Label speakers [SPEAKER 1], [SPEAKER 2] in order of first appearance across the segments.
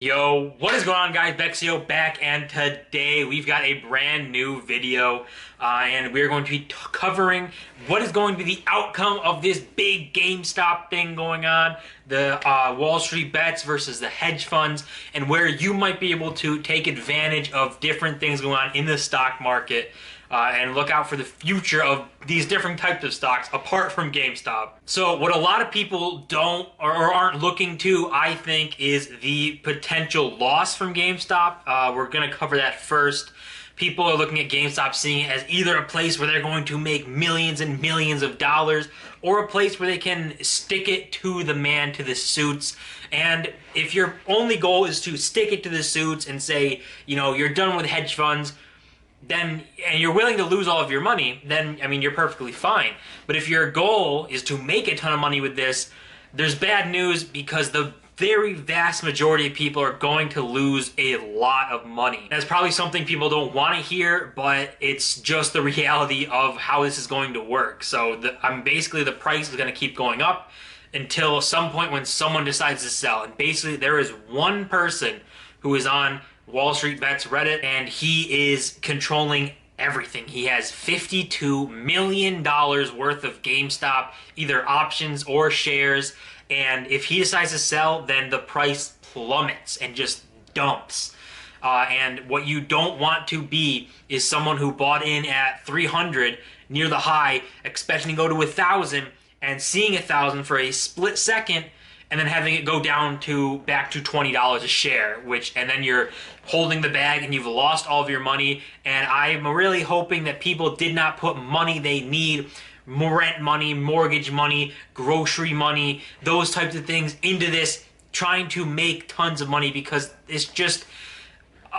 [SPEAKER 1] Yo, what is going on, guys? Bexio back, and today we've got a brand new video, and we're going to be covering what is going to be the outcome of this big GameStop thing going on, the Wall Street bets versus the hedge funds, and where you might be able to take advantage of different things going on in the stock market. And look out for the future of these different types of stocks apart from GameStop. So what a lot of people don't or aren't looking to, I think, is the potential loss from GameStop. We're going to cover that first. People are looking at GameStop, seeing it as either a place where they're going to make millions and millions of dollars, or a place where they can stick it to the man, to the suits. And if your only goal is to stick it to the suits and say, you know, you're done with hedge funds, then, and you're willing to lose all of your money, then, I mean, you're perfectly fine. But if your goal is to make a ton of money with this, there's bad news, because the very vast majority of people are going to lose a lot of money. That's probably something people don't want to hear, but it's just the reality of how this is going to work. So basically the price is going to keep going up until some point when someone decides to sell. And basically there is one person who is on Wall Street Bets Reddit, and he is controlling everything. He has $52 million worth of GameStop, either options or shares, and if he decides to sell, then the price plummets and just dumps. And what you don't want to be is someone who bought in at 300 near the high, expecting to go to 1,000, and seeing 1,000 for a split second, and then having it go down to back to $20 a share, and then you're holding the bag and you've lost all of your money. And I'm really hoping that people did not put money they need, rent money, mortgage money, grocery money, those types of things into this, trying to make tons of money, because it's just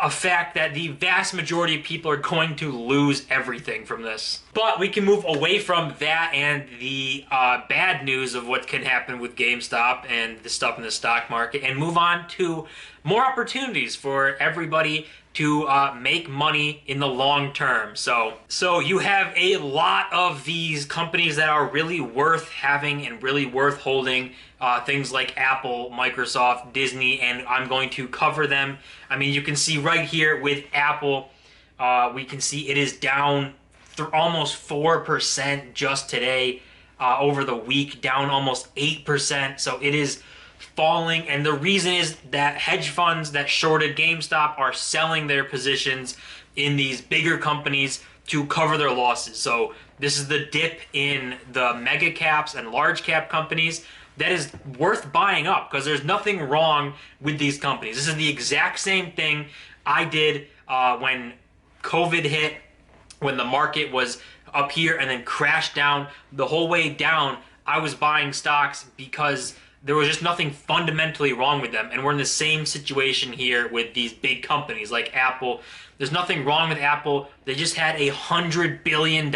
[SPEAKER 1] a fact that the vast majority of people are going to lose everything from this. But we can move away from that and the bad news of what can happen with GameStop and the stuff in the stock market, and move on to more opportunities for everybody to make money in the long term. So you have a lot of these companies that are really worth having and really worth holding. Things like Apple, Microsoft, Disney, and I'm going to cover them. I mean, you can see right here with Apple, we can see it is down almost 4% just today. Over the week, down almost 8%. So it is falling, and the reason is that hedge funds that shorted GameStop are selling their positions in these bigger companies to cover their losses. So this is the dip in the mega caps and large cap companies that is worth buying up, because there's nothing wrong with these companies. This is the exact same thing I did when COVID hit, when the market was up here and then crashed down. The whole way down, I was buying stocks because there was just nothing fundamentally wrong with them. And we're in the same situation here with these big companies like Apple. There's nothing wrong with Apple. They just had a $100 billion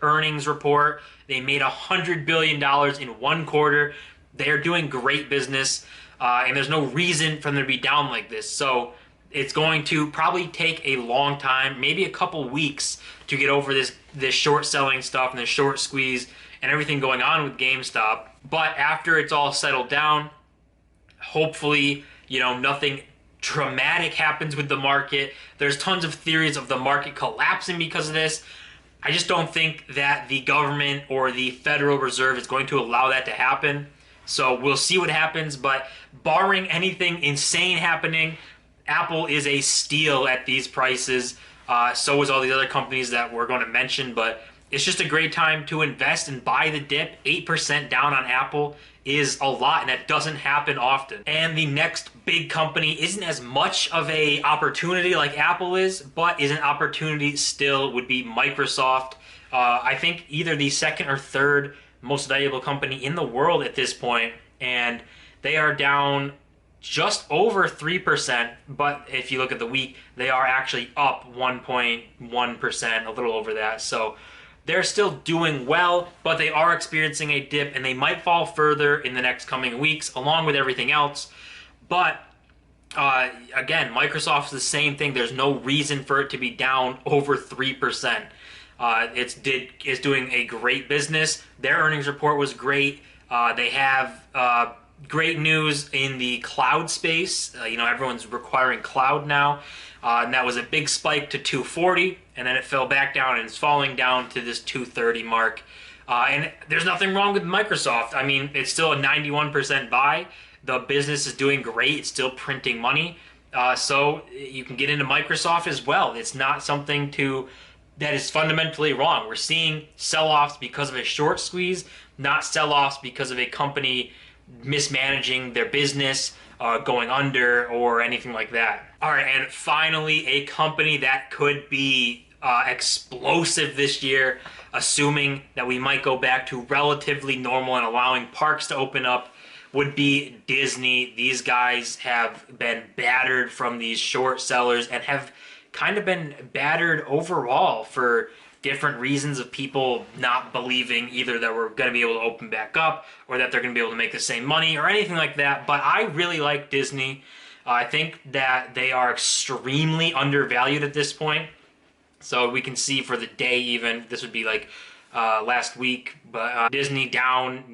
[SPEAKER 1] earnings report. They made $100 billion in one quarter. They're doing great business, and there's no reason for them to be down like this. So it's going to probably take a long time, maybe a couple weeks, to get over this short selling stuff and the short squeeze and everything going on with GameStop. But after it's all settled down, hopefully, you know, nothing dramatic happens with the market. There's tons of theories of the market collapsing because of this. I just don't think that the government or the Federal Reserve is going to allow that to happen. So we'll see what happens, but barring anything insane happening, Apple is a steal at these prices. So is all these other companies that we're going to mention, but it's just a great time to invest and buy the dip. 8% down on Apple is a lot, and that doesn't happen often. And the next big company isn't as much of a opportunity like Apple is, but is an opportunity still, would be Microsoft. I think either the second or third most valuable company in the world at this point, and they are down just over 3%, but if you look at the week, they are actually up 1.1%, a little over that. So they're still doing well, but they are experiencing a dip, and they might fall further in the next coming weeks, along with everything else. But again, Microsoft's the same thing. There's no reason for it to be down over 3%. It's doing a great business. Their earnings report was great. They have great news in the cloud space. Everyone's requiring cloud now. And that was a big spike to 240, and then it fell back down and it's falling down to this 230 mark. And there's nothing wrong with Microsoft. I mean, it's still a 91% buy. The business is doing great. It's still printing money. So you can get into Microsoft as well. It's not something that is fundamentally wrong. We're seeing sell-offs because of a short squeeze, not sell-offs because of a company mismanaging their business, going under, or anything like that. All right, and finally, a company that could be explosive this year, assuming that we might go back to relatively normal and allowing parks to open up, would be Disney. These guys have been battered from these short sellers and have kind of been battered overall for different reasons of people not believing either that we're going to be able to open back up or that they're going to be able to make the same money or anything like that. But I really like Disney. I think that they are extremely undervalued at this point. So we can see for the day even, this would be like last week, but Disney down,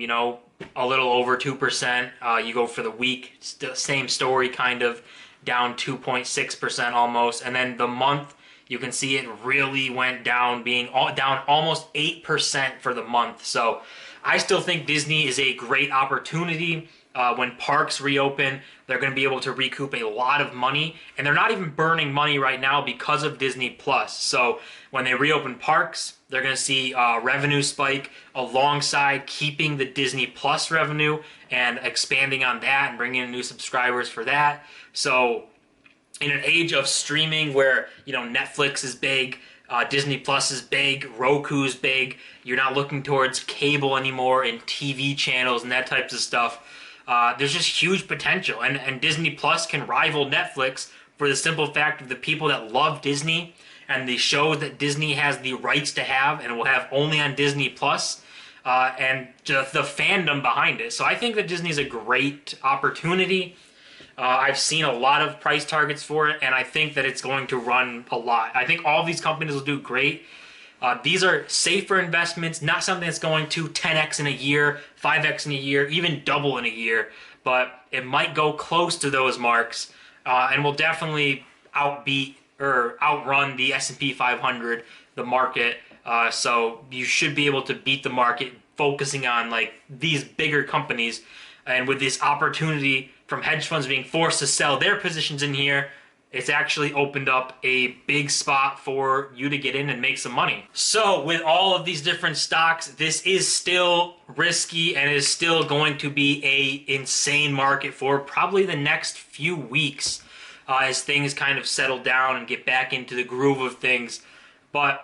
[SPEAKER 1] a little over 2%. You go for the week, same story kind of, down 2.6% almost. And then the month, you can see it really went down, being down almost 8% for the month. So I still think Disney is a great opportunity. When parks reopen, they're going to be able to recoup a lot of money, and they're not even burning money right now because of Disney Plus. So when they reopen parks, they're going to see revenue spike alongside keeping the Disney Plus revenue and expanding on that and bringing in new subscribers for that. So in an age of streaming where, Netflix is big, Disney Plus is big, Roku's big, you're not looking towards cable anymore and TV channels and that types of stuff. There's just huge potential, and Disney Plus can rival Netflix for the simple fact of the people that love Disney and the shows that Disney has the rights to have and will have only on Disney Plus, and just the fandom behind it. So I think that Disney's a great opportunity. I've seen a lot of price targets for it, and I think that it's going to run a lot. I think all these companies will do great. These are safer investments, not something that's going to 10x in a year, 5x in a year, even double in a year, but it might go close to those marks, and will definitely outbeat or outrun the S&P 500, the market. So you should be able to beat the market focusing on these bigger companies, and with this opportunity from hedge funds being forced to sell their positions in here, it's actually opened up a big spot for you to get in and make some money. So with all of these different stocks, this is still risky and is still going to be a insane market for probably the next few weeks as things kind of settle down and get back into the groove of things. But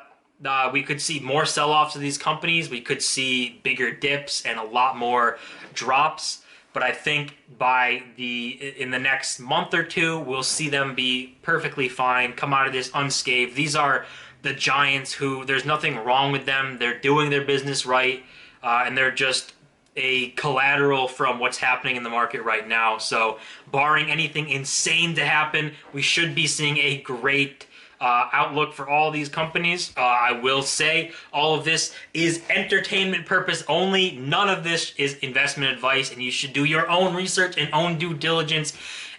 [SPEAKER 1] we could see more sell-offs of these companies. We could see bigger dips and a lot more drops. But I think in the next month or two, we'll see them be perfectly fine, come out of this unscathed. These are the giants who, there's nothing wrong with them. They're doing their business right, and they're just a collateral from what's happening in the market right now. So barring anything insane to happen, we should be seeing a great outlook for all these companies. I will say all of this is entertainment purpose only. None of this is investment advice, and you should do your own research and own due diligence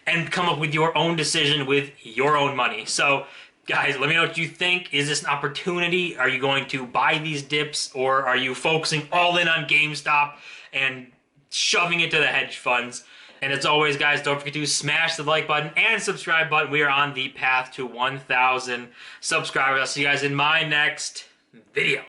[SPEAKER 1] and come up with your own decision with your own money. So guys, let me know what you think. Is this an opportunity? Are you going to buy these dips, or are you focusing all in on GameStop and shoving it to the hedge funds? And as always, guys, don't forget to smash the like button and subscribe button. We are on the path to 1,000 subscribers. I'll see you guys in my next video.